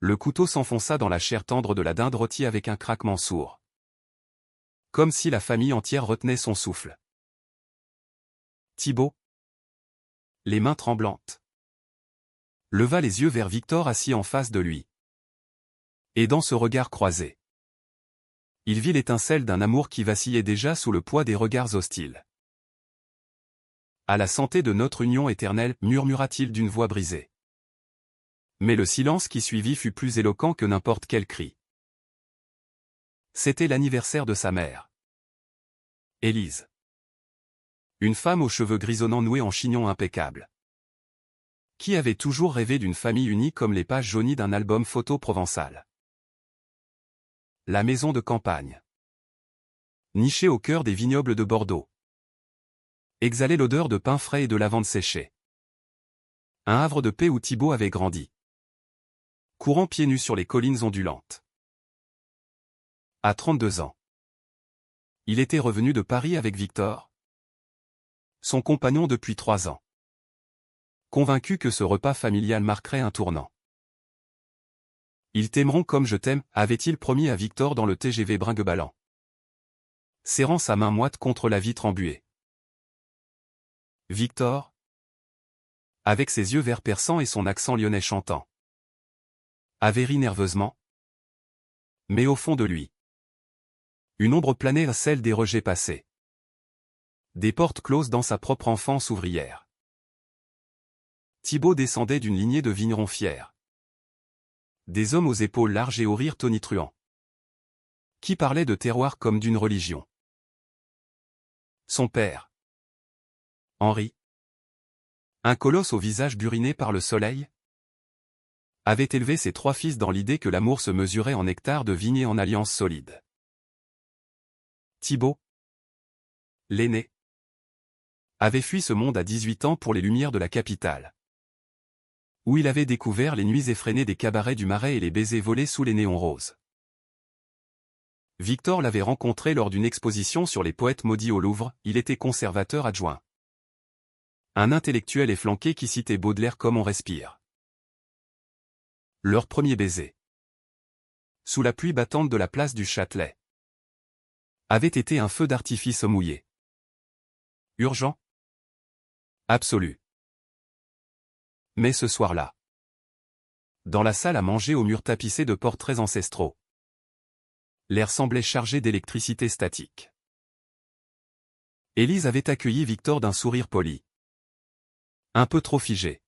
Le couteau s'enfonça dans la chair tendre de la dinde rôtie avec un craquement sourd. Comme si la famille entière retenait son souffle. Thibaut, les mains tremblantes, leva les yeux vers Victor assis en face de lui. Et dans ce regard croisé, il vit l'étincelle d'un amour qui vacillait déjà sous le poids des regards hostiles. À la santé de notre union éternelle, murmura-t-il d'une voix brisée. Mais le silence qui suivit fut plus éloquent que n'importe quel cri. C'était l'anniversaire de sa mère. Élise. Une femme aux cheveux grisonnants noués en chignon impeccable. Qui avait toujours rêvé d'une famille unie comme les pages jaunies d'un album photo provençal. La maison de campagne. Nichée au cœur des vignobles de Bordeaux. Exhalait l'odeur de pain frais et de lavande séchée. Un havre de paix où Thibaut avait grandi. Courant pieds nus sur les collines ondulantes. À 32 ans. Il était revenu de Paris avec Victor, son compagnon depuis 3 ans. Convaincu que ce repas familial marquerait un tournant. Ils t'aimeront comme je t'aime, avait-il promis à Victor dans le TGV brinque-ballant. Serrant sa main moite contre la vitre embuée. Victor, avec ses yeux verts perçants et son accent lyonnais chantant, avait ri nerveusement. Mais au fond de lui, une ombre planait à celle des rejets passés. Des portes closes dans sa propre enfance ouvrière. Thibaut descendait d'une lignée de vignerons fiers. Des hommes aux épaules larges et aux rires tonitruants. Qui parlaient de terroir comme d'une religion. Son père, Henri, un colosse au visage buriné par le soleil, avait élevé ses 3 fils dans l'idée que l'amour se mesurait en hectares de vignes en alliance solide. Thibaut, l'aîné, avait fui ce monde à 18 ans pour les lumières de la capitale, où il avait découvert les nuits effrénées des cabarets du Marais et les baisers volés sous les néons roses. Victor l'avait rencontré lors d'une exposition sur les poètes maudits au Louvre, il était conservateur adjoint. Un intellectuel efflanqué qui citait Baudelaire comme on respire. Leur premier baiser, sous la pluie battante de la place du Châtelet, avait été un feu d'artifice mouillé. Urgent? Absolu. Mais ce soir-là, dans la salle à manger aux murs tapissés de portraits ancestraux, l'air semblait chargé d'électricité statique. Élise avait accueilli Victor d'un sourire poli. Un peu trop figé.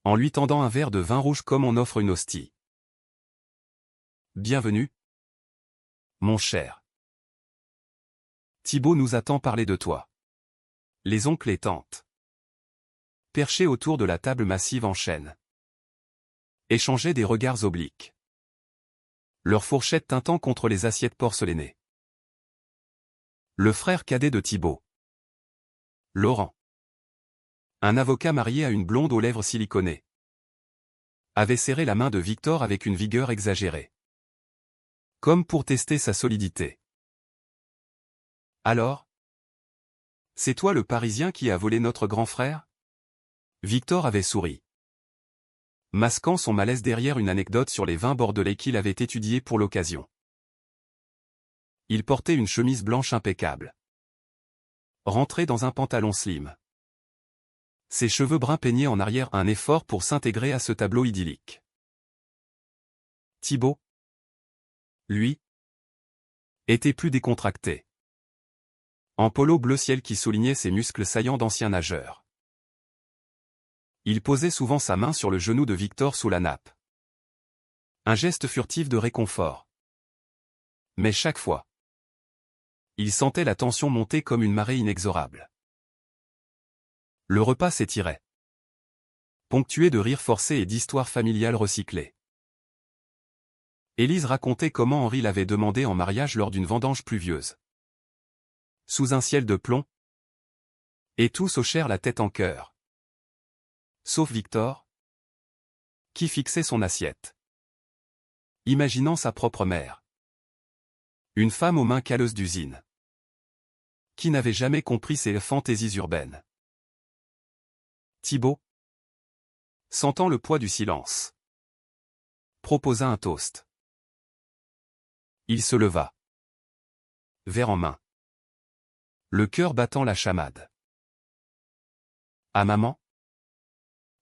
En lui tendant un verre de vin rouge comme on offre une hostie. Bienvenue, mon cher. Thibaut nous attend parler de toi. Les oncles et tantes, perchés autour de la table massive en chêne, échangeaient des regards obliques. Leurs fourchettes tintant contre les assiettes porcelanées. Le frère cadet de Thibaut, Laurent, un avocat marié à une blonde aux lèvres siliconées, avait serré la main de Victor avec une vigueur exagérée. Comme pour tester sa solidité. Alors? C'est toi le Parisien qui a volé notre grand frère? Victor avait souri, masquant son malaise derrière une anecdote sur les vins bordelais qu'il avait étudiés pour l'occasion. Il portait une chemise blanche impeccable, rentrée dans un pantalon slim. Ses cheveux bruns peignaient en arrière un effort pour s'intégrer à ce tableau idyllique. Thibaut, lui, était plus décontracté. En polo bleu ciel qui soulignait ses muscles saillants d'ancien nageur. Il posait souvent sa main sur le genou de Victor sous la nappe. Un geste furtif de réconfort. Mais chaque fois, il sentait la tension monter comme une marée inexorable. Le repas s'étirait, ponctué de rires forcés et d'histoires familiales recyclées. Élise racontait comment Henri l'avait demandé en mariage lors d'une vendange pluvieuse. Sous un ciel de plomb, et tous hochèrent la tête en chœur. Sauf Victor, qui fixait son assiette, imaginant sa propre mère. Une femme aux mains calleuses d'usine, qui n'avait jamais compris ses fantaisies urbaines. Thibaut, sentant le poids du silence, proposa un toast. Il se leva. Verre en main. Le cœur battant la chamade. À maman,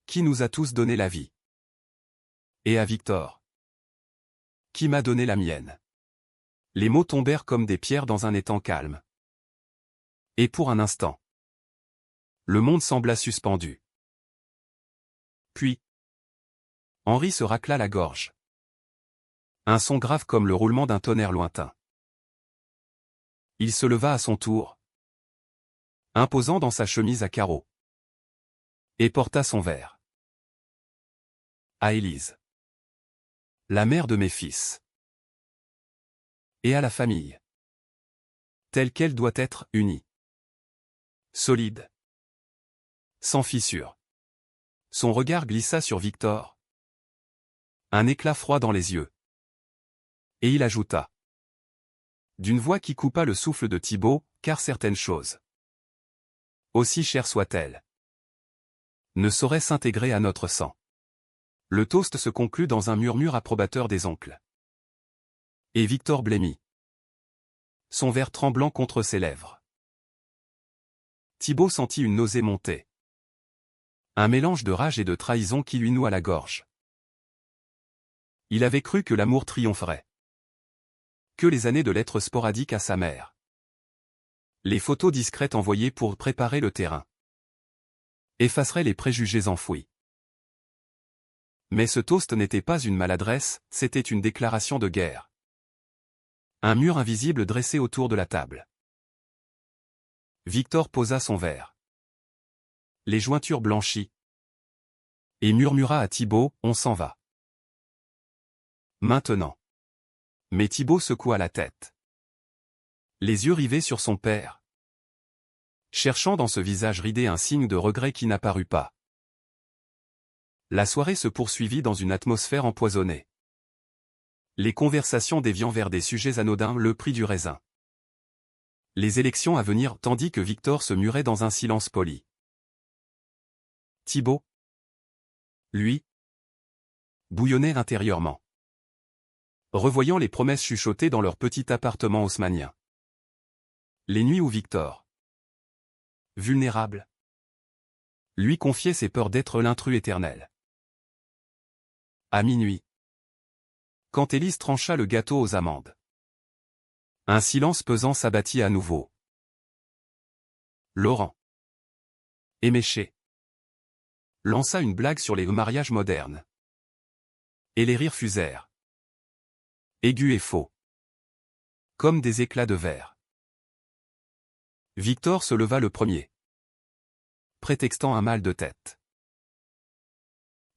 qui nous a tous donné la vie. Et à Victor, qui m'a donné la mienne. Les mots tombèrent comme des pierres dans un étang calme. Et pour un instant, le monde sembla suspendu. Puis, Henri se racla la gorge. Un son grave comme le roulement d'un tonnerre lointain. Il se leva à son tour, imposant dans sa chemise à carreaux, et porta son verre. À Élise, la mère de mes fils. Et à la famille, telle qu'elle doit être unie. Solide. Sans fissure. Son regard glissa sur Victor. Un éclat froid dans les yeux. Et il ajouta. D'une voix qui coupa le souffle de Thibaut, car certaines choses, aussi chères soient-elles, ne sauraient s'intégrer à notre sang. Le toast se conclut dans un murmure approbateur des oncles. Et Victor blêmit. Son verre tremblant contre ses lèvres. Thibaut sentit une nausée monter. Un mélange de rage et de trahison qui lui noua la gorge. Il avait cru que l'amour triompherait. Que les années de lettres sporadiques à sa mère. Les photos discrètes envoyées pour préparer le terrain. Effaceraient les préjugés enfouis. Mais ce toast n'était pas une maladresse, c'était une déclaration de guerre. Un mur invisible dressé autour de la table. Victor posa son verre. Les jointures blanchies. Et murmura à Thibaut, on s'en va. Maintenant. Mais Thibaut secoua la tête. Les yeux rivés sur son père. Cherchant dans ce visage ridé un signe de regret qui n'apparut pas. La soirée se poursuivit dans une atmosphère empoisonnée. Les conversations déviant vers des sujets anodins, le prix du raisin. Les élections à venir, tandis que Victor se murait dans un silence poli. Thibaut, lui, bouillonnait intérieurement. Revoyant les promesses chuchotées dans leur petit appartement haussmannien. Les nuits où Victor, vulnérable, lui confiait ses peurs d'être l'intrus éternel. À minuit, quand Élise trancha le gâteau aux amandes. Un silence pesant s'abattit à nouveau. Laurent, éméché, lança une blague sur les mariages modernes. Et les rires fusèrent. Aigus et faux. Comme des éclats de verre. Victor se leva le premier. Prétextant un mal de tête.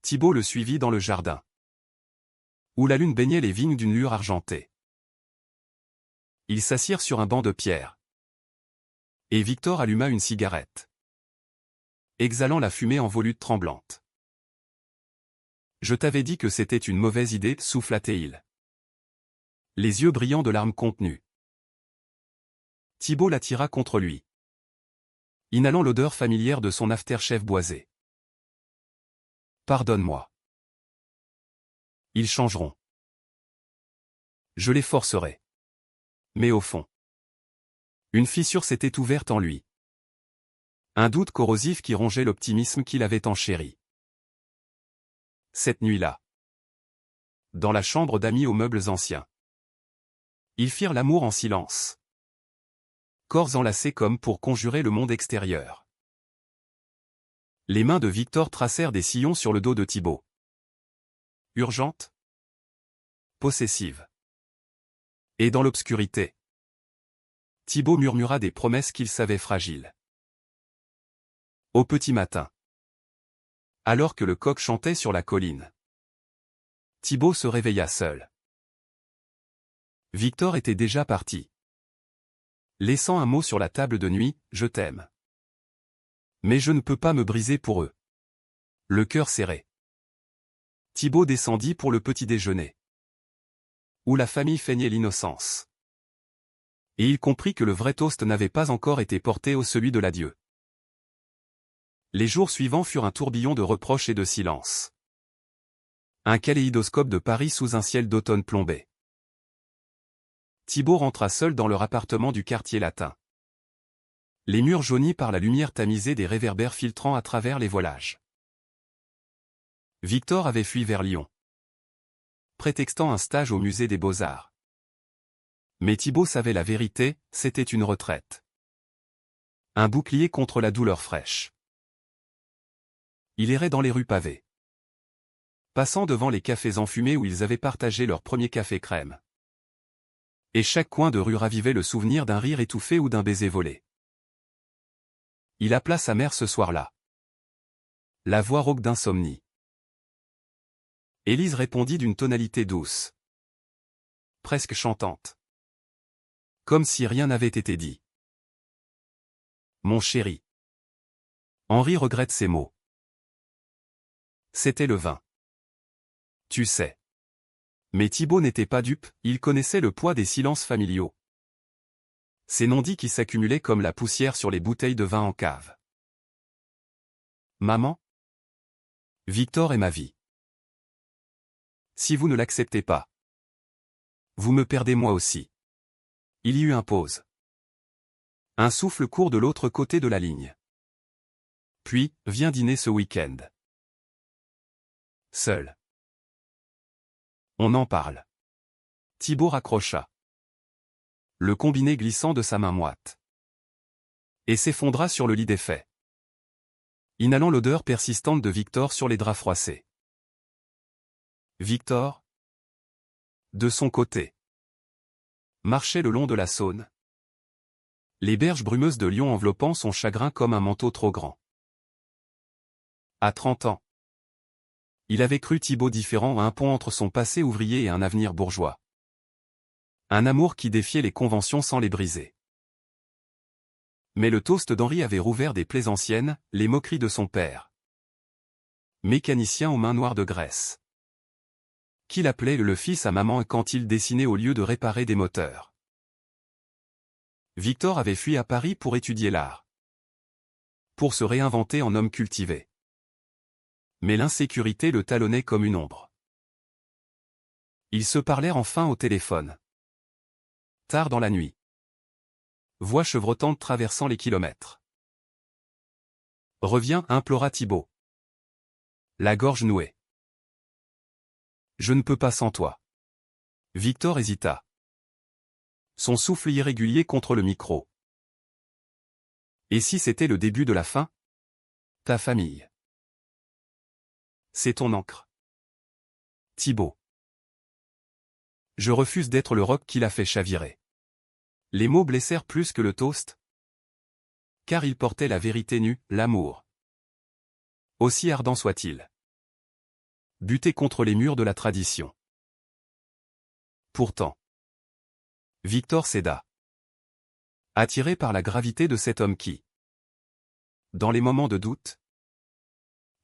Thibaut le suivit dans le jardin. Où la lune baignait les vignes d'une lueur argentée. Ils s'assirent sur un banc de pierre. Et Victor alluma une cigarette. Exhalant la fumée en volutes tremblantes. Je t'avais dit que c'était une mauvaise idée, souffla-t-il. Les yeux brillants de larmes contenues. Thibaut l'attira contre lui. Inhalant l'odeur familière de son aftershave boisé. Pardonne-moi. Ils changeront. Je les forcerai. Mais au fond, une fissure s'était ouverte en lui. Un doute corrosif qui rongeait l'optimisme qu'il avait enchéri. Cette nuit-là, dans la chambre d'amis aux meubles anciens, ils firent l'amour en silence. Corps enlacés comme pour conjurer le monde extérieur. Les mains de Victor tracèrent des sillons sur le dos de Thibaut. Urgente, possessive. Et dans l'obscurité, Thibaut murmura des promesses qu'il savait fragiles. Au petit matin, alors que le coq chantait sur la colline, Thibaut se réveilla seul. Victor était déjà parti. Laissant un mot sur la table de nuit, je t'aime. Mais je ne peux pas me briser pour eux. Le cœur serré. Thibaut descendit pour le petit déjeuner. Où la famille feignait l'innocence. Et il comprit que le vrai toast n'avait pas encore été porté au celui de l'adieu. Les jours suivants furent un tourbillon de reproches et de silence. Un kaléidoscope de Paris sous un ciel d'automne plombé. Thibaut rentra seul dans leur appartement du quartier latin. Les murs jaunis par la lumière tamisée des réverbères filtrant à travers les voilages. Victor avait fui vers Lyon, prétextant un stage au musée des Beaux-Arts. Mais Thibaut savait la vérité, c'était une retraite. Un bouclier contre la douleur fraîche. Il errait dans les rues pavées, passant devant les cafés enfumés où ils avaient partagé leur premier café crème. Et chaque coin de rue ravivait le souvenir d'un rire étouffé ou d'un baiser volé. Il appela sa mère ce soir-là. La voix rauque d'insomnie. Élise répondit d'une tonalité douce, presque chantante. Comme si rien n'avait été dit. Mon chéri. Henri regrette ces mots. C'était le vin. Tu sais. Mais Thibaut n'était pas dupe, il connaissait le poids des silences familiaux. Ces non-dits qui s'accumulaient comme la poussière sur les bouteilles de vin en cave. Maman? Victor est ma vie. Si vous ne l'acceptez pas, vous me perdez moi aussi. Il y eut une pause. Un souffle court de l'autre côté de la ligne. Puis, viens dîner ce week-end. Seul. On en parle. Thibaut raccrocha. Le combiné glissant de sa main moite. Et s'effondra sur le lit défait, inhalant l'odeur persistante de Victor sur les draps froissés. Victor, de son côté, marchait le long de la Saône, les berges brumeuses de Lyon enveloppant son chagrin comme un manteau trop grand. À 30 ans, il avait cru Thibaut différent à un pont entre son passé ouvrier et un avenir bourgeois. Un amour qui défiait les conventions sans les briser. Mais le toast d'Henri avait rouvert des plaies anciennes, les moqueries de son père. Mécanicien aux mains noires de graisse. Qu'il appelait le fils à maman quand il dessinait au lieu de réparer des moteurs. Victor avait fui à Paris pour étudier l'art. Pour se réinventer en homme cultivé. Mais l'insécurité le talonnait comme une ombre. Ils se parlèrent enfin au téléphone. Tard dans la nuit. Voix chevrotante traversant les kilomètres. Reviens, implora Thibaut. La gorge nouée. Je ne peux pas sans toi. Victor hésita. Son souffle irrégulier contre le micro. Et si c'était le début de la fin? Ta famille. C'est ton encre. Thibaut. Je refuse d'être le roc qui l'a fait chavirer. Les mots blessèrent plus que le toast. Car il portait la vérité nue, l'amour. Aussi ardent soit-il. Buté contre les murs de la tradition. Pourtant. Victor céda. Attiré par la gravité de cet homme qui, dans les moments de doute,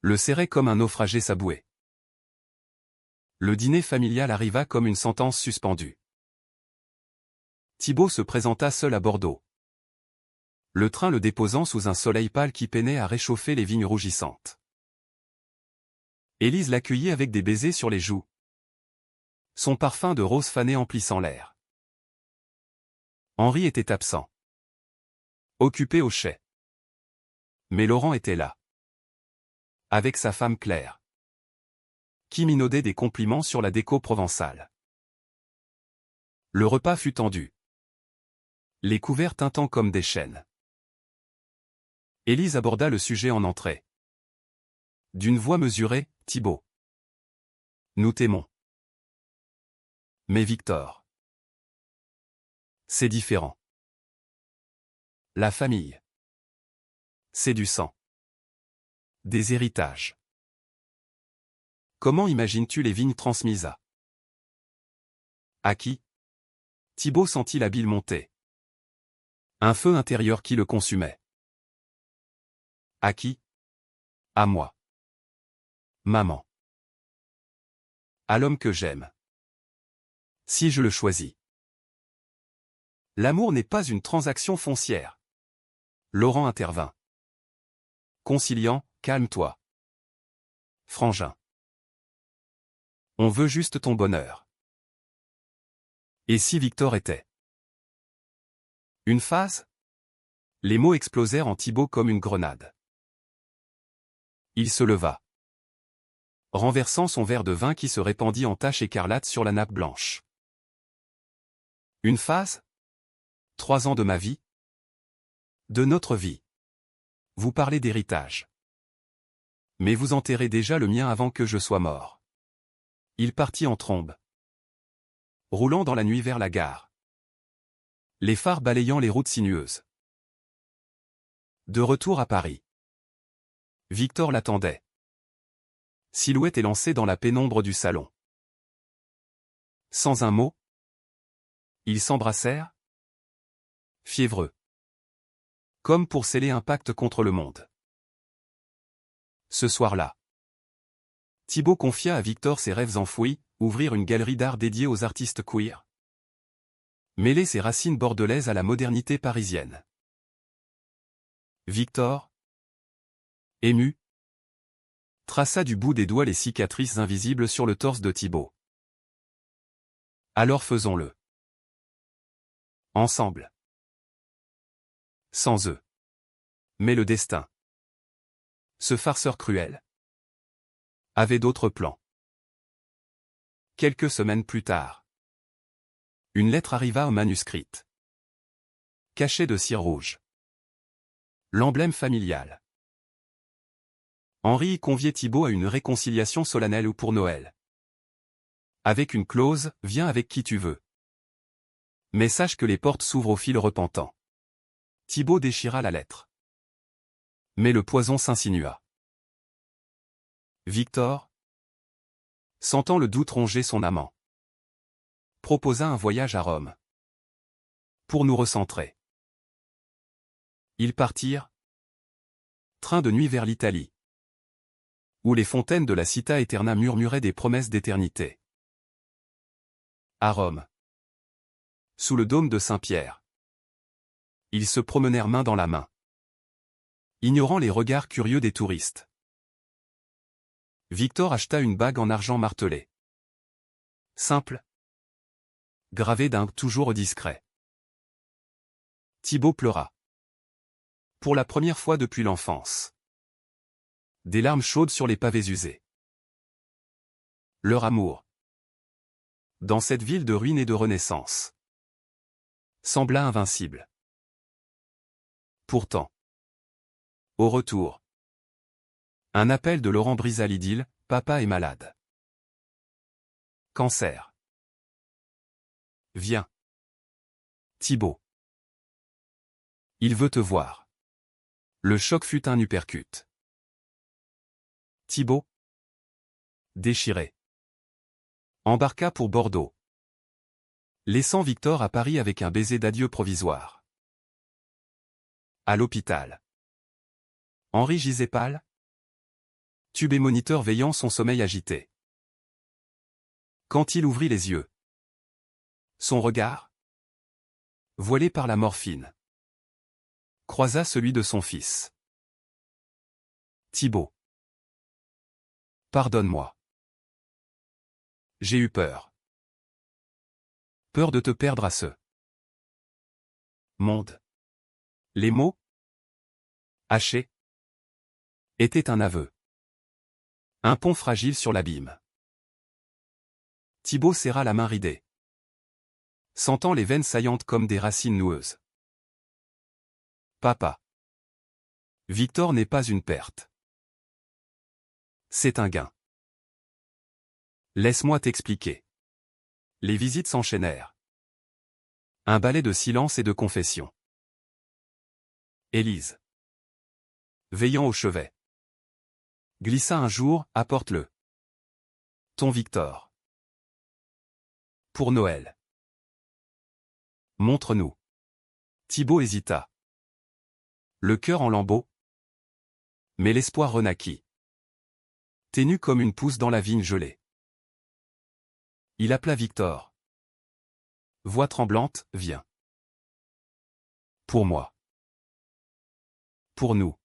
le serrait comme un naufragé sa bouée. Le dîner familial arriva comme une sentence suspendue. Thibaut se présenta seul à Bordeaux. Le train le déposant sous un soleil pâle qui peinait à réchauffer les vignes rougissantes. Élise l'accueillit avec des baisers sur les joues. Son parfum de rose fané emplissant l'air. Henri était absent. Occupé au chai. Mais Laurent était là. Avec sa femme Claire. Qui minaudait des compliments sur la déco provençale. Le repas fut tendu. Les couverts tintant comme des chênes. Élise aborda le sujet en entrée. D'une voix mesurée, Thibaut. Nous t'aimons. Mais Victor. C'est différent. La famille. C'est du sang. Des héritages. Comment imagines-tu les vignes transmises à qui? Thibaut sentit la bile monter. Un feu intérieur qui le consumait. À qui? À moi. Maman. À l'homme que j'aime. Si je le choisis. L'amour n'est pas une transaction foncière. Laurent intervint. Conciliant, calme-toi. Frangin. On veut juste ton bonheur. Et si Victor était une phase? Les mots explosèrent en Thibaut comme une grenade. Il se leva, renversant son verre de vin qui se répandit en taches écarlates sur la nappe blanche. Une phase? 3 ans de ma vie? De notre vie. Vous parlez d'héritage. Mais vous enterrez déjà le mien avant que je sois mort. Il partit en trombe, roulant dans la nuit vers la gare, les phares balayant les routes sinueuses. De retour à Paris, Victor l'attendait, silhouette élancée dans la pénombre du salon. Sans un mot, ils s'embrassèrent, fiévreux, comme pour sceller un pacte contre le monde. Ce soir-là, Thibaut confia à Victor ses rêves enfouis, ouvrir une galerie d'art dédiée aux artistes queer. Mêler ses racines bordelaises à la modernité parisienne. Victor, ému, traça du bout des doigts les cicatrices invisibles sur le torse de Thibaut. Alors faisons-le. Ensemble. Sans eux. Mais le destin, ce farceur cruel, avait d'autres plans. Quelques semaines plus tard, une lettre arriva manuscrite, cachée de cire rouge. L'emblème familial. Henri conviait Thibaut à une réconciliation solennelle ou pour Noël. Avec une clause, viens avec qui tu veux. Mais sache que les portes s'ouvrent au fil repentant. Thibaut déchira la lettre. Mais le poison s'insinua. Victor, sentant le doute ronger son amant, proposa un voyage à Rome. Pour nous recentrer. Ils partirent. Train de nuit vers l'Italie, où les fontaines de la Città Eterna murmuraient des promesses d'éternité. À Rome, sous le dôme de Saint-Pierre, ils se promenèrent main dans la main, ignorant les regards curieux des touristes. Victor acheta une bague en argent martelé. Simple, gravée d'un toujours discret. Thibaut pleura. Pour la première fois depuis l'enfance. Des larmes chaudes sur les pavés usés. Leur amour, dans cette ville de ruines et de renaissance, sembla invincible. Pourtant, au retour, un appel de Laurent brisa l'idylle, papa est malade. Cancer. Viens. Thibaut. Il veut te voir. Le choc fut un uppercut. Thibaut, déchiré, embarqua pour Bordeaux, laissant Victor à Paris avec un baiser d'adieu provisoire. À l'hôpital, Henri gisait pâle, tube et moniteur veillant son sommeil agité. Quand il ouvrit les yeux, son regard, voilé par la morphine, croisa celui de son fils. Thibaut. Pardonne-moi. J'ai eu peur. Peur de te perdre à ce monde. Les mots, hachés, étaient un aveu. Un pont fragile sur l'abîme. Thibaut serra la main ridée, sentant les veines saillantes comme des racines noueuses. Papa. Victor n'est pas une perte. C'est un gain. Laisse-moi t'expliquer. Les visites s'enchaînèrent. Un ballet de silence et de confession. Élise, veillant au chevet, glissa un jour, apporte-le. Ton Victor. Pour Noël. Montre-nous. Thibaut hésita. Le cœur en lambeaux. Mais l'espoir renaquit. Ténu comme une pousse dans la vigne gelée. Il appela Victor. Voix tremblante, viens. Pour moi. Pour nous.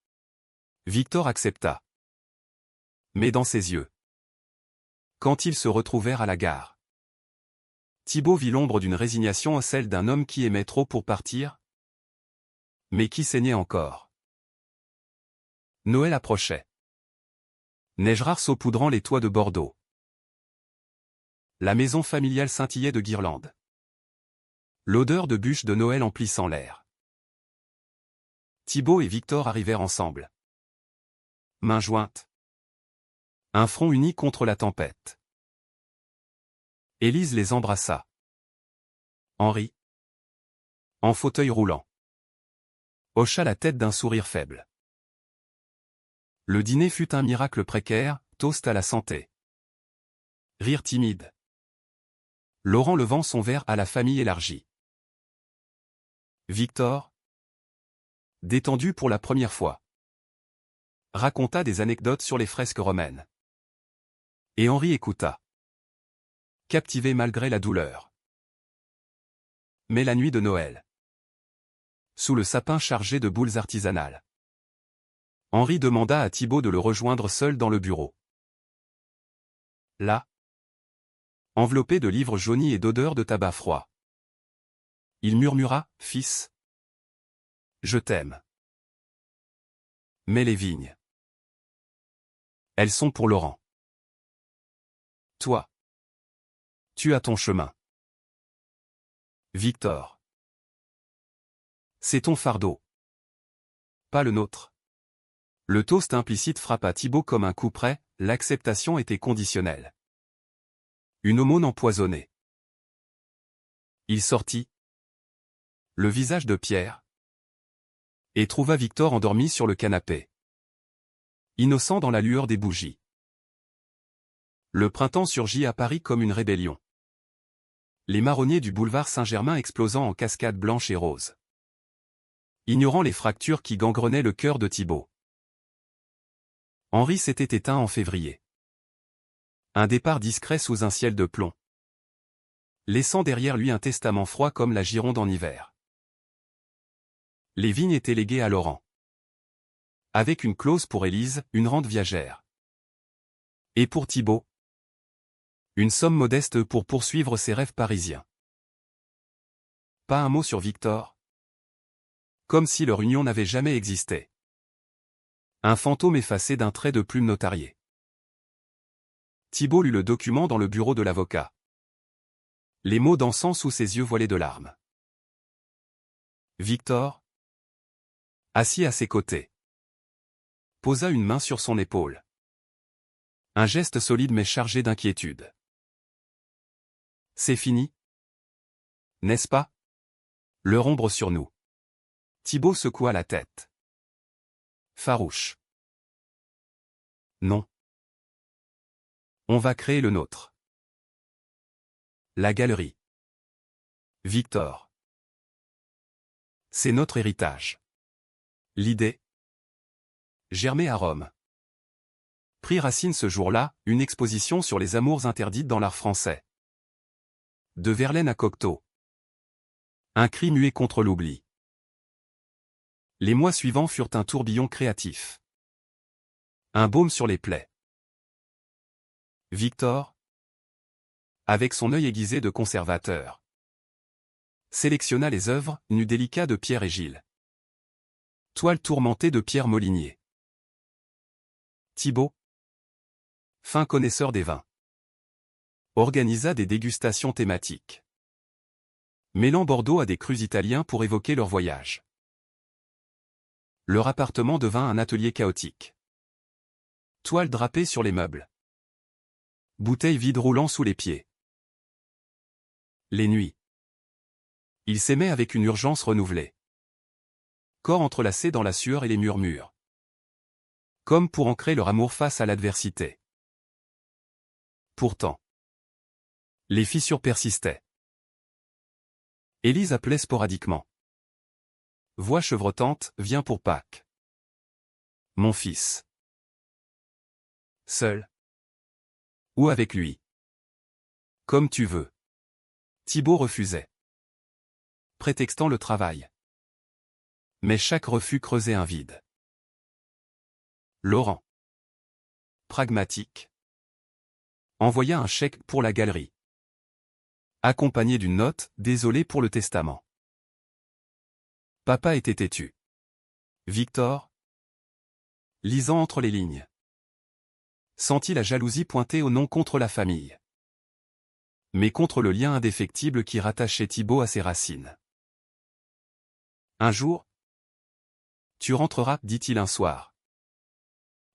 Victor accepta. Mais dans ses yeux, Quand ils se retrouvèrent à la gare, Thibaut vit l'ombre d'une résignation, celle d'un homme qui aimait trop pour partir, mais qui saignait encore. Noël approchait. Neige rare saupoudrant les toits de Bordeaux. La maison familiale scintillait de guirlandes. L'odeur de bûches de Noël emplissant l'air. Thibaut et Victor arrivèrent ensemble. Mains jointes. Un front uni contre la tempête. Élise les embrassa. Henri, en fauteuil roulant, hocha la tête d'un sourire faible. Le dîner fut un miracle précaire, toast à la santé. Rire timide. Laurent levant son verre à la famille élargie. Victor, détendu pour la première fois, raconta des anecdotes sur les fresques romaines. Et Henri écouta, captivé malgré la douleur. Mais la nuit de Noël, sous le sapin chargé de boules artisanales, Henri demanda à Thibaut de le rejoindre seul dans le bureau. Là, enveloppé de livres jaunis et d'odeurs de tabac froid, il murmura, « Fils, je t'aime. Mais les vignes, elles sont pour Laurent. Toi, tu as ton chemin. Victor, c'est ton fardeau, pas le nôtre. » Le toast implicite frappa Thibaut comme un coup près, l'acceptation était conditionnelle. Une aumône empoisonnée. Il sortit, le visage de pierre, et trouva Victor endormi sur le canapé, innocent dans la lueur des bougies. Le printemps surgit à Paris comme une rébellion. Les marronniers du boulevard Saint-Germain explosant en cascades blanches et roses, ignorant les fractures qui gangrenaient le cœur de Thibaut. Henri s'était éteint en février. Un départ discret sous un ciel de plomb, laissant derrière lui un testament froid comme la Gironde en hiver. Les vignes étaient léguées à Laurent, avec une clause pour Élise, une rente viagère. Et pour Thibaut, une somme modeste pour poursuivre ses rêves parisiens. Pas un mot sur Victor, comme si leur union n'avait jamais existé. Un fantôme effacé d'un trait de plume notarié. Thibaut lut le document dans le bureau de l'avocat. Les mots dansant sous ses yeux voilés de larmes. Victor, assis à ses côtés, posa une main sur son épaule. Un geste solide mais chargé d'inquiétude. C'est fini, n'est-ce pas? Leur ombre sur nous. Thibaut secoua la tête. Farouche. Non. On va créer le nôtre. La galerie. Victor. C'est notre héritage. L'idée, germée à Rome, prit racine ce jour-là, une exposition sur les amours interdites dans l'art français. De Verlaine à Cocteau. Un cri muet contre l'oubli. Les mois suivants furent un tourbillon créatif. Un baume sur les plaies. Victor, avec son œil aiguisé de conservateur, sélectionna les œuvres, nus délicats de Pierre et Gilles. Toile tourmentée de Pierre Molinier. Thibaut, fin connaisseur des vins, organisa des dégustations thématiques, mêlant Bordeaux à des crus italiens pour évoquer leur voyage. Leur appartement devint un atelier chaotique. Toile drapée sur les meubles. Bouteilles vides roulant sous les pieds. Les nuits. Ils s'aimaient avec une urgence renouvelée. Corps entrelacés dans la sueur et les murmures. Comme pour ancrer leur amour face à l'adversité. Pourtant, les fissures persistaient. Élise appelait sporadiquement. Voix chevrotante, viens pour Pâques. Mon fils. Seul. Ou avec lui. Comme tu veux. Thibaut refusait, prétextant le travail. Mais chaque refus creusait un vide. Laurent, pragmatique, envoya un chèque pour la galerie, accompagné d'une note, désolé pour le testament. Papa était têtu. Victor, lisant entre les lignes, sentit la jalousie pointer au nom contre la famille, mais contre le lien indéfectible qui rattachait Thibaut à ses racines. Un jour, tu rentreras, dit-il un soir,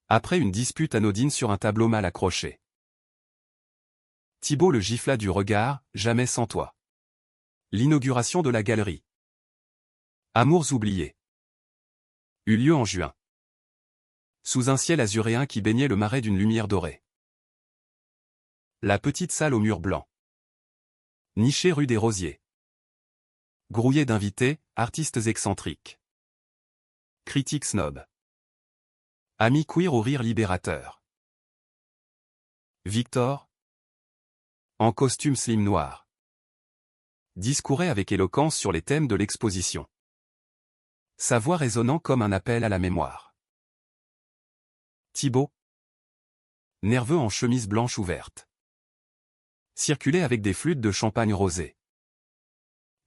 après une dispute anodine sur un tableau mal accroché. Thibaut le gifla du regard, jamais sans toi. L'inauguration de la galerie Amours oubliés eut lieu en juin, sous un ciel azuréen qui baignait le marais d'une lumière dorée. La petite salle aux murs blancs, nichée rue des Rosiers, grouillée d'invités, artistes excentriques, critiques snobs, amis queer au rire libérateur. Victor, en costume slim noir, discourait avec éloquence sur les thèmes de l'exposition, sa voix résonnant comme un appel à la mémoire. Thibaut, nerveux en chemise blanche ouverte, circulait avec des flûtes de champagne rosé,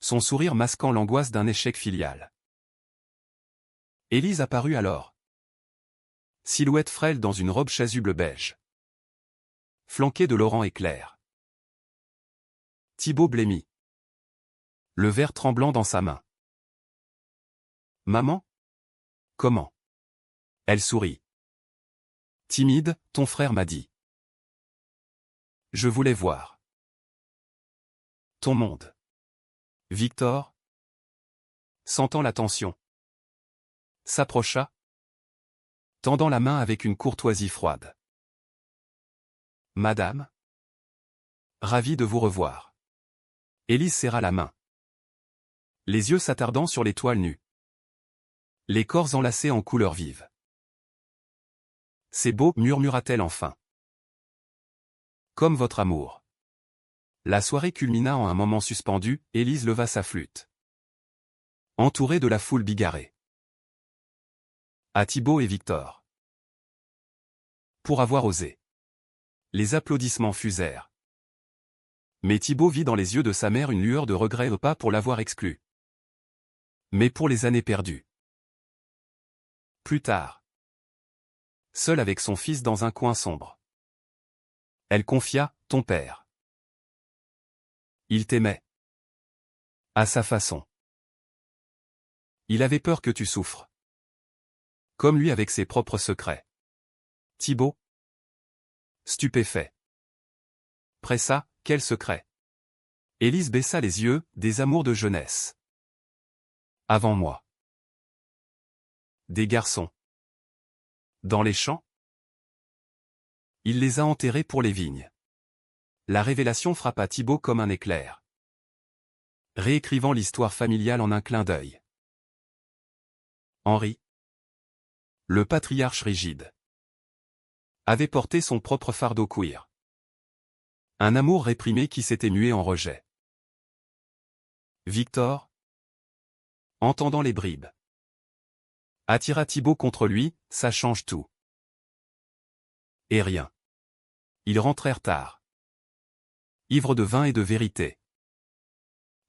son sourire masquant l'angoisse d'un échec filial. Élise apparut alors, silhouette frêle dans une robe chasuble beige, flanquée de Laurent éclair. Thibaut blêmit, le verre tremblant dans sa main. Maman? Comment? Elle sourit. Timide, ton frère m'a dit. Je voulais voir ton monde. Victor, sentant la tension, s'approcha, tendant la main avec une courtoisie froide. Madame? Ravi de vous revoir. Élise serra la main, les yeux s'attardant sur les toiles nues, les corps enlacés en couleurs vives. C'est beau, murmura-t-elle enfin. Comme votre amour. La soirée culmina en un moment suspendu, Élise leva sa flûte, entourée de la foule bigarrée. À Thibaut et Victor. Pour avoir osé. Les applaudissements fusèrent. Mais Thibaut vit dans les yeux de sa mère une lueur de regret, pas pour l'avoir exclu, mais pour les années perdues. Plus tard, seule avec son fils dans un coin sombre, elle confia, ton père. Il t'aimait. À sa façon. Il avait peur que tu souffres. Comme lui avec ses propres secrets. Thibaut, stupéfait. Pressa, quel secret? Élise baissa les yeux, des amours de jeunesse. Avant moi. Des garçons. Dans les champs? Il les a enterrés pour les vignes. La révélation frappa Thibaut comme un éclair, réécrivant l'histoire familiale en un clin d'œil. Henri, le patriarche rigide, avait porté son propre fardeau queer. Un amour réprimé qui s'était mué en rejet. Victor, entendant les bribes, attira Thibaut contre lui, ça change tout. Et rien. Ils rentrèrent tard, ivres de vin et de vérité,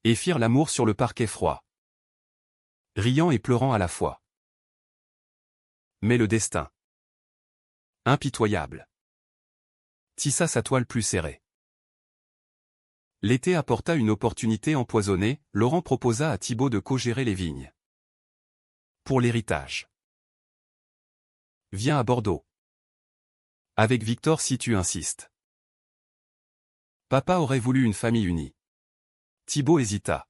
et firent l'amour sur le parquet froid, riant et pleurant à la fois. Mais le destin, impitoyable, tissa sa toile plus serrée. L'été apporta une opportunité empoisonnée, Laurent proposa à Thibaut de co-gérer les vignes. Pour l'héritage. Viens à Bordeaux. Avec Victor si tu insistes. Papa aurait voulu une famille unie. Thibaut hésita,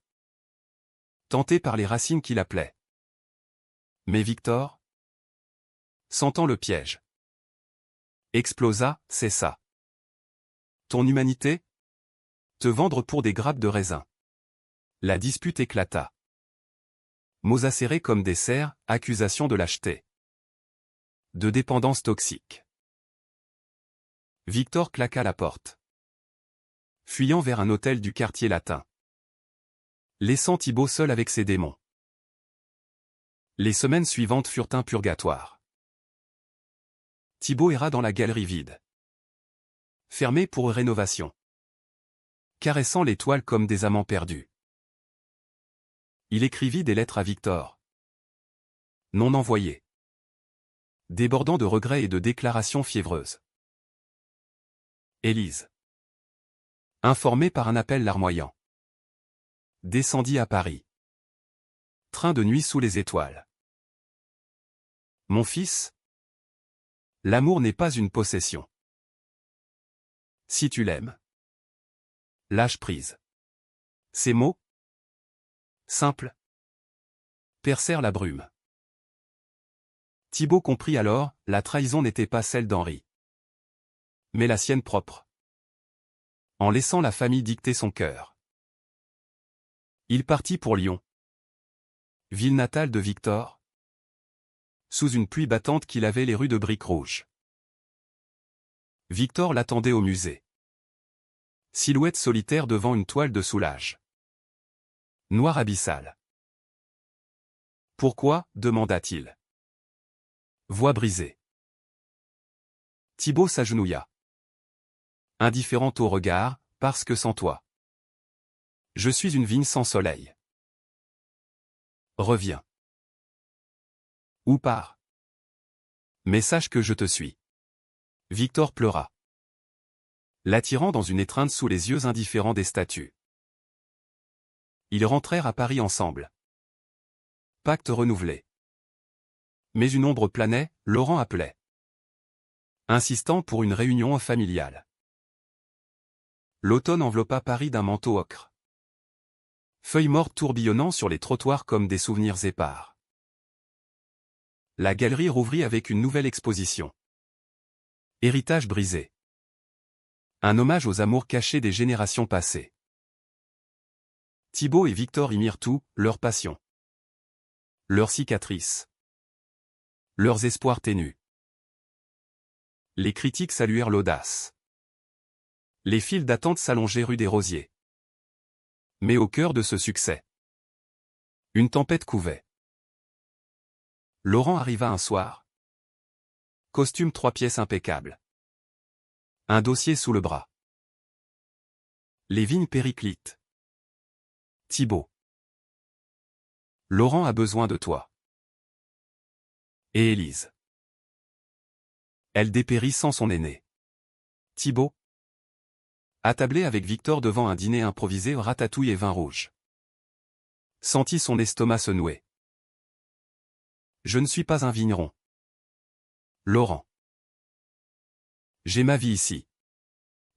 tenté par les racines qui l'appelaient. Mais Victor, sentant le piège, explosa, c'est ça. Ton humanité? Te vendre pour des grappes de raisin. La dispute éclata. Mots acérés comme des serres, accusation de lâcheté. De dépendance toxique. Victor claqua la porte, fuyant vers un hôtel du quartier latin, laissant Thibaut seul avec ses démons. Les semaines suivantes furent un purgatoire. Thibaut erra dans la galerie vide, fermé pour rénovation. Caressant les toiles comme des amants perdus. Il écrivit des lettres à Victor. Non envoyées. Débordant de regrets et de déclarations fiévreuses. Élise. Informée par un appel larmoyant. Descendit à Paris. Train de nuit sous les étoiles. Mon fils. L'amour n'est pas une possession. Si tu l'aimes. Lâche prise. Ces mots, simples, percèrent la brume. Thibaut comprit alors, la trahison n'était pas celle d'Henri, mais la sienne propre. En laissant la famille dicter son cœur. Il partit pour Lyon. Ville natale de Victor. Sous une pluie battante qui lavait les rues de briques rouges. Victor l'attendait au musée. Silhouette solitaire devant une toile de Soulages. Noir abyssal. Pourquoi, demanda-t-il. Voix brisée. Thibaut s'agenouilla. Indifférent au regard, parce que sans toi. Je suis une vigne sans soleil. Reviens. Ou pars. Mais sache que je te suis. Victor pleura. L'attirant dans une étreinte sous les yeux indifférents des statues. Ils rentrèrent à Paris ensemble. Pacte renouvelé. Mais une ombre planait, Laurent appelait. Insistant pour une réunion familiale. L'automne enveloppa Paris d'un manteau ocre. Feuilles mortes tourbillonnant sur les trottoirs comme des souvenirs épars. La galerie rouvrit avec une nouvelle exposition. Héritage brisé. Un hommage aux amours cachés des générations passées. Thibaut et Victor y mirent tout, leur passion. Leurs cicatrices. Leurs espoirs ténus. Les critiques saluèrent l'audace. Les files d'attente s'allongeaient rue des Rosiers. Mais au cœur de ce succès, une tempête couvait. Laurent arriva un soir. Costume 3 pièces impeccable. Un dossier sous le bras. Les vignes périclites. Thibaut. Laurent a besoin de toi. Et Élise. Elle dépérit sans son aîné. Thibaut. Attablé avec Victor devant un dîner improvisé ratatouille et vin rouge. Sentit son estomac se nouer. Je ne suis pas un vigneron. Laurent. J'ai ma vie ici.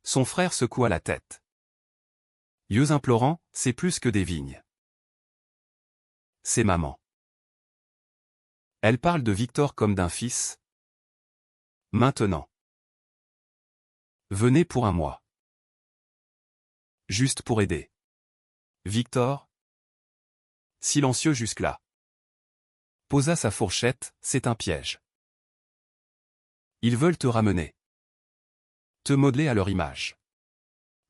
Son frère secoua la tête. Yeux implorants, c'est plus que des vignes. C'est maman. Elle parle de Victor comme d'un fils. Maintenant. Venez pour un mois. Juste pour aider. Victor. Silencieux jusque-là. Posa sa fourchette, c'est un piège. Ils veulent te ramener. Te modeler à leur image.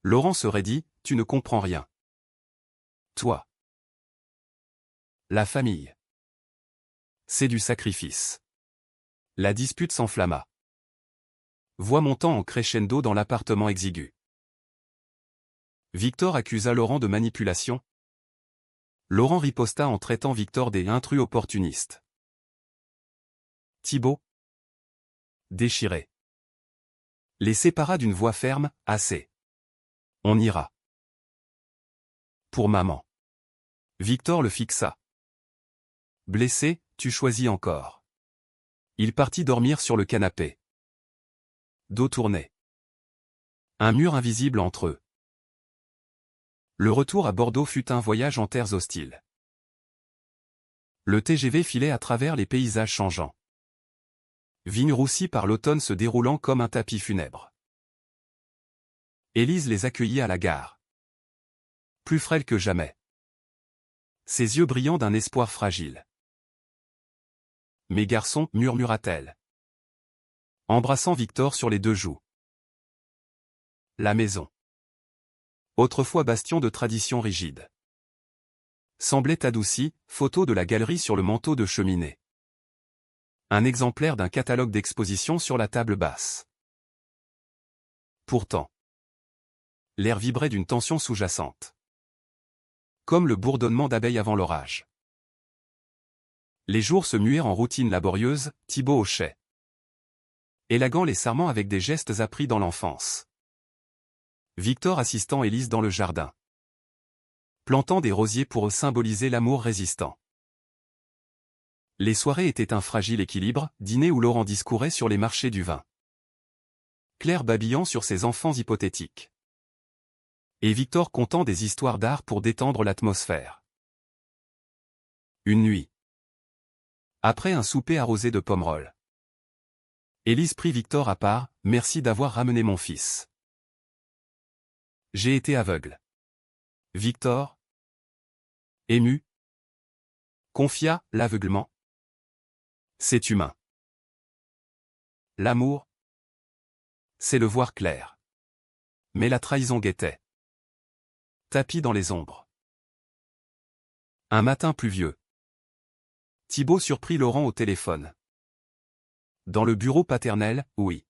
Laurent se raidit, tu ne comprends rien. Toi. La famille. C'est du sacrifice. La dispute s'enflamma. Voix montant en crescendo dans l'appartement exigu. Victor accusa Laurent de manipulation. Laurent riposta en traitant Victor des intrus opportunistes. Thibaut. Déchiré. Les sépara d'une voix ferme, assez. On ira. Pour maman. Victor le fixa. Blessé, tu choisis encore. Il partit dormir sur le canapé. Dos tourné. Un mur invisible entre eux. Le retour à Bordeaux fut un voyage en terres hostiles. Le TGV filait à travers les paysages changeants. Vignes roussies par l'automne se déroulant comme un tapis funèbre. Élise les accueillit à la gare. Plus frêle que jamais. Ses yeux brillants d'un espoir fragile. Mes garçons, murmura-t-elle. Embrassant Victor sur les 2 joues. La maison. Autrefois bastion de tradition rigide. Semblait adoucie, photo de la galerie sur le manteau de cheminée. Un exemplaire d'un catalogue d'exposition sur la table basse. Pourtant, l'air vibrait d'une tension sous-jacente. Comme le bourdonnement d'abeilles avant l'orage. Les jours se muèrent en routine laborieuse, Thibaut hochait, élaguant les sarments avec des gestes appris dans l'enfance. Victor assistant Élise dans le jardin, plantant des rosiers pour symboliser l'amour résistant. Les soirées étaient un fragile équilibre, dîner où Laurent discourait sur les marchés du vin, Claire babillant sur ses enfants hypothétiques, et Victor contant des histoires d'art pour détendre l'atmosphère. Une nuit, après un souper arrosé de pommerolles, Élise prit Victor à part. « Merci d'avoir ramené mon fils. J'ai été aveugle. » Victor, ému, confia. « L'aveuglement, c'est humain. L'amour, c'est le voir clair. » Mais la trahison guettait, tapis dans les ombres. Un matin pluvieux, Thibaut surprit Laurent au téléphone. Dans le bureau paternel, oui.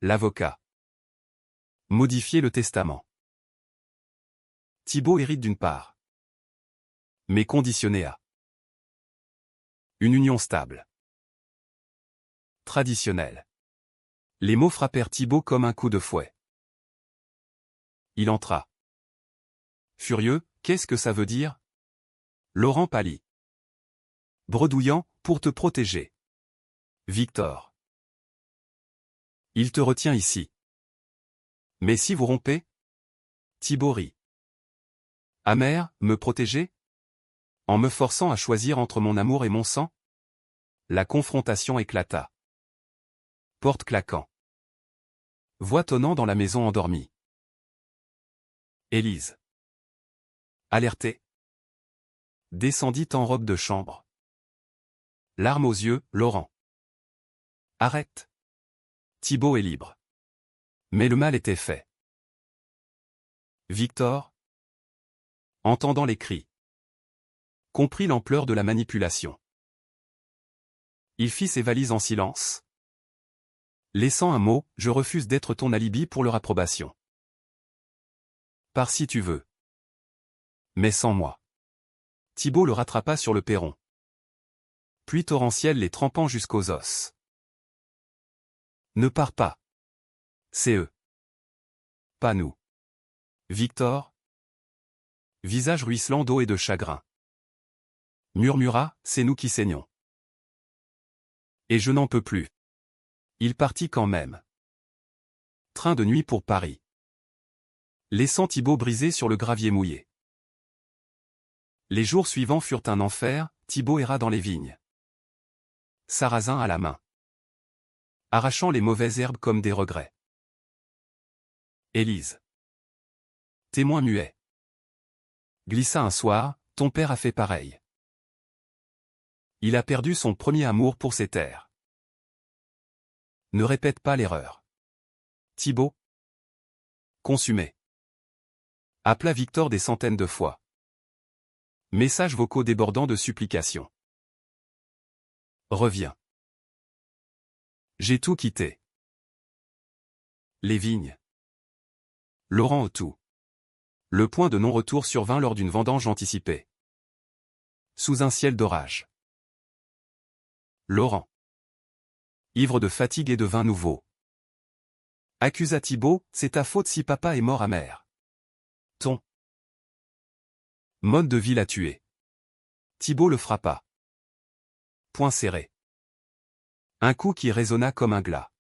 L'avocat. Modifier le testament. Thibaut hérite d'une part, mais conditionné à une union stable, traditionnelle. Les mots frappèrent Thibaut comme un coup de fouet. Il entra. Furieux, « Qu'est-ce que ça veut dire ?» Laurent pâlit. Bredouillant, « Pour te protéger. » Victor. Il te retient ici. Mais si vous rompez ? Thibaut rit. Amer, me protéger ? En me forçant à choisir entre mon amour et mon sang ? La confrontation éclata. Porte claquant. Voix tonnant dans la maison endormie. Élise, alertée, descendit en robe de chambre. Larmes aux yeux, « Laurent. Arrête. Thibaut est libre. » Mais le mal était fait. Victor, entendant les cris, comprit l'ampleur de la manipulation. Il fit ses valises en silence, laissant un mot, « Je refuse d'être ton alibi pour leur approbation. Pars si tu veux. Mais sans moi. » Thibaut le rattrapa sur le perron. Pluie torrentielle les trempant jusqu'aux os. Ne pars pas. C'est eux. Pas nous. Victor, visage ruisselant d'eau et de chagrin, murmura, « C'est nous qui saignons. Et je n'en peux plus. » Il partit quand même. Train de nuit pour Paris, laissant Thibaut brisé sur le gravier mouillé. Les jours suivants furent un enfer. Thibaut erra dans les vignes, sarrasin à la main, arrachant les mauvaises herbes comme des regrets. Élise, témoin muet, glissa un soir, « Ton père a fait pareil. Il a perdu son premier amour pour ses terres. Ne répète pas l'erreur. » Thibaut, consumé, appela Victor des centaines de fois. Messages vocaux débordant de supplications. Reviens. J'ai tout quitté. Les vignes. Laurent au tout. Le point de non-retour survint lors d'une vendange anticipée. Sous un ciel d'orage. Laurent, ivre de fatigue et de vin nouveau, accusa Thibaut, « C'est ta faute si papa est mort amer. Ton mode de vie l'a tué. » Thibaut le frappa. Poing serré. Un coup qui résonna comme un glas.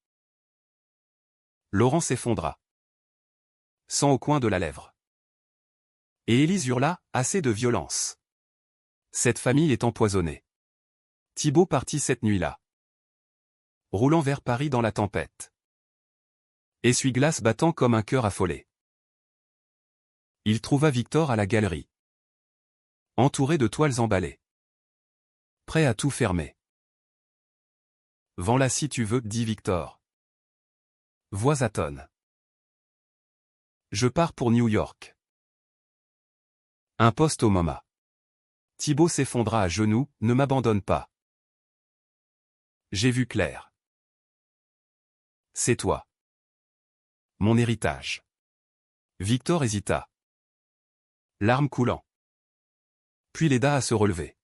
Laurent s'effondra, sang au coin de la lèvre. Et Élise hurla, « Assez de violence. Cette famille est empoisonnée. » Thibaut partit cette nuit-là, roulant vers Paris dans la tempête. Essuie-glace battant comme un cœur affolé. Il trouva Victor à la galerie, entouré de toiles emballées, prêt à tout fermer. « Vends-la si tu veux, » dit Victor. Voix atone. Je pars pour New York. Un poste au MoMA. Thibaut s'effondra à genoux, « Ne m'abandonne pas. J'ai vu clair. C'est toi. Mon héritage. Victor hésita. Larmes coulant. Puis l'aida à se relever.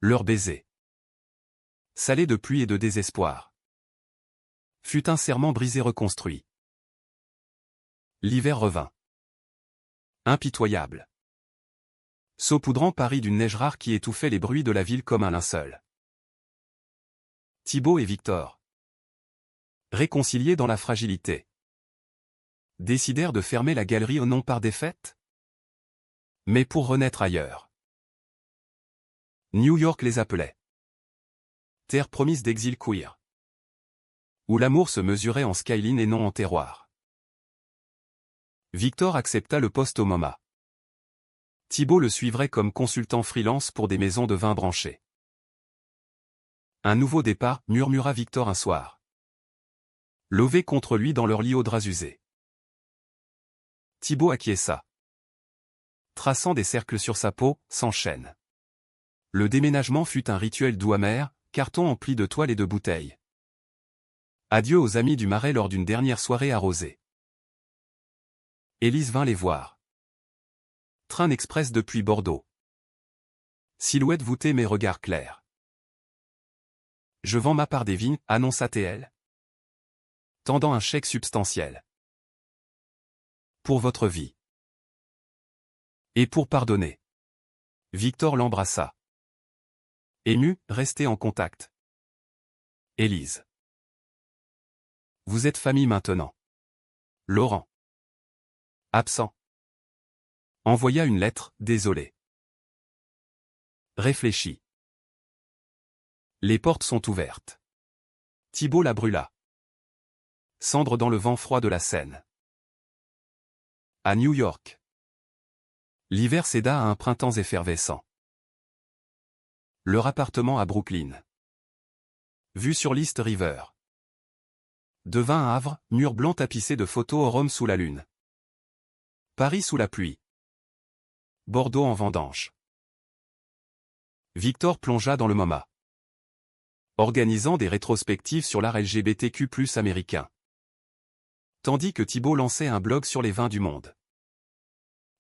Leur baiser, salé de pluie et de désespoir, fut un serment brisé reconstruit. L'hiver revint. Impitoyable. Saupoudrant Paris d'une neige rare qui étouffait les bruits de la ville comme un linceul. Thibaut et Victor, réconciliés dans la fragilité, décidèrent de fermer la galerie non par défaite, mais pour renaître ailleurs. New York les appelait. Terre promise d'exil queer, où l'amour se mesurait en skyline et non en terroir. Victor accepta le poste au MoMA. Thibaut le suivrait comme consultant freelance pour des maisons de vin branchées. Un nouveau départ, murmura Victor un soir. Levé contre lui dans leur lit aux draps usés. Thibaut acquiesça. Traçant des cercles sur sa peau, sans chaîne. Le déménagement fut un rituel doux amer, carton empli de toiles et de bouteilles. Adieu aux amis du Marais lors d'une dernière soirée arrosée. Élise vint les voir. Train express depuis Bordeaux. Silhouette voûtée mais regard clair. Je vends ma part des vignes, annonça TL. Tendant un chèque substantiel. Pour votre vie. Et pour pardonner. Victor l'embrassa. Ému, restez en contact. Élise. Vous êtes famille maintenant. Laurent. Absent. Envoya une lettre, désolé. Réfléchis. Les portes sont ouvertes. Thibaut la brûla. Cendre dans le vent froid de la Seine. À New York. L'hiver céda à un printemps effervescent. Leur appartement à Brooklyn. Vue sur l'East River. Devint un havre, mur blanc tapissé de photos au rhum sous la lune. Paris sous la pluie. Bordeaux en vendange. Victor plongea dans le MoMA. Organisant des rétrospectives sur l'art LGBTQ+ américain. Tandis que Thibaut lançait un blog sur les vins du monde.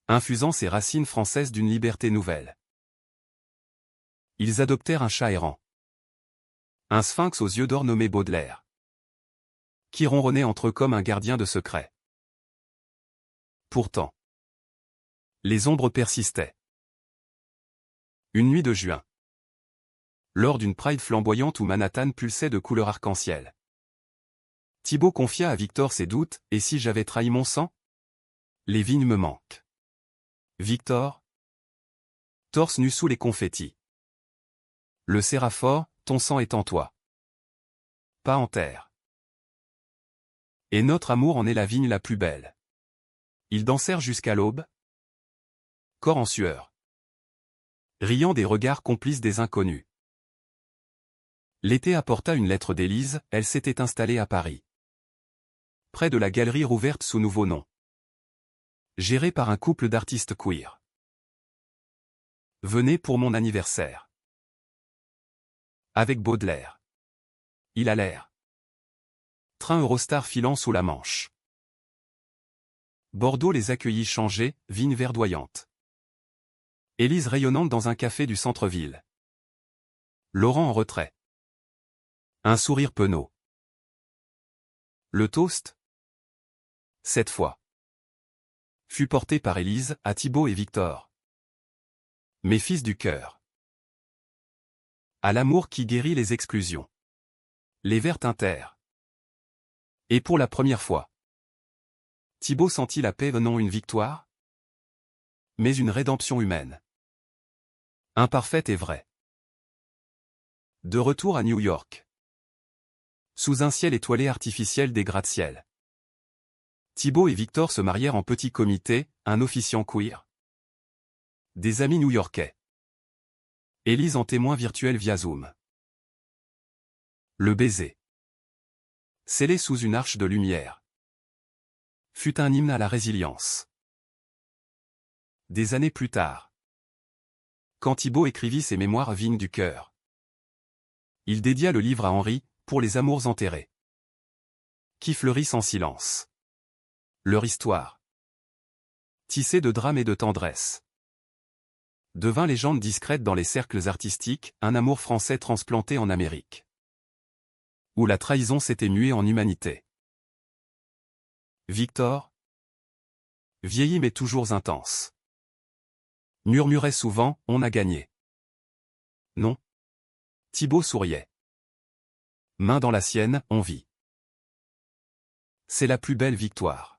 Infusant ses racines françaises d'une liberté nouvelle. Ils adoptèrent un chat errant. Un sphinx aux yeux d'or nommé Baudelaire. Qui ronronnait entre eux comme un gardien de secret. Pourtant, les ombres persistaient. Une nuit de juin. Lors d'une Pride flamboyante où Manhattan pulsait de couleurs arc-en-ciel. Thibaut confia à Victor ses doutes, et si j'avais trahi mon sang? Les vignes me manquent. Victor? Torse nu sous les confettis. Le séraphore, ton sang est en toi. Pas en terre. Et notre amour en est la vigne la plus belle. Ils dansèrent jusqu'à l'aube. Corps en sueur. Riant des regards complices des inconnus. L'été apporta une lettre d'Élise, elle s'était installée à Paris. Près de la galerie rouverte sous nouveau nom. Gérée par un couple d'artistes queer. Venez pour mon anniversaire. Avec Baudelaire. Il a l'air. Train Eurostar filant sous la Manche. Bordeaux les accueillit changés, vignes verdoyantes. Élise rayonnante dans un café du centre-ville. Laurent en retrait. Un sourire penaud. Le toast, cette fois, fut porté par Élise à Thibaut et Victor. Mes fils du cœur. À l'amour qui guérit les exclusions. Les verts tintèrent. Et pour la première fois, Thibaut sentit la paix, non une victoire, mais une rédemption humaine. Imparfaite et vraie. De retour à New York. Sous un ciel étoilé artificiel des gratte-ciel. Thibaut et Victor se marièrent en petit comité, un officiant queer. Des amis new-yorkais. Élise en témoin virtuel via Zoom. Le baiser. Scellé sous une arche de lumière. Fut un hymne à la résilience. Des années plus tard. Quand Thibaut écrivit ses mémoires vignes du cœur. Il dédia le livre à Henri, pour les amours enterrés. qui fleurissent en silence. Leur histoire, tissée de drame et de tendresse, devint légende discrète dans les cercles artistiques, un amour français transplanté en Amérique, où la trahison s'était muée en humanité. Victor, vieilli mais toujours intense, murmurait souvent, on a gagné. Non. Thibaut souriait. Main dans la sienne, on vit. C'est la plus belle victoire.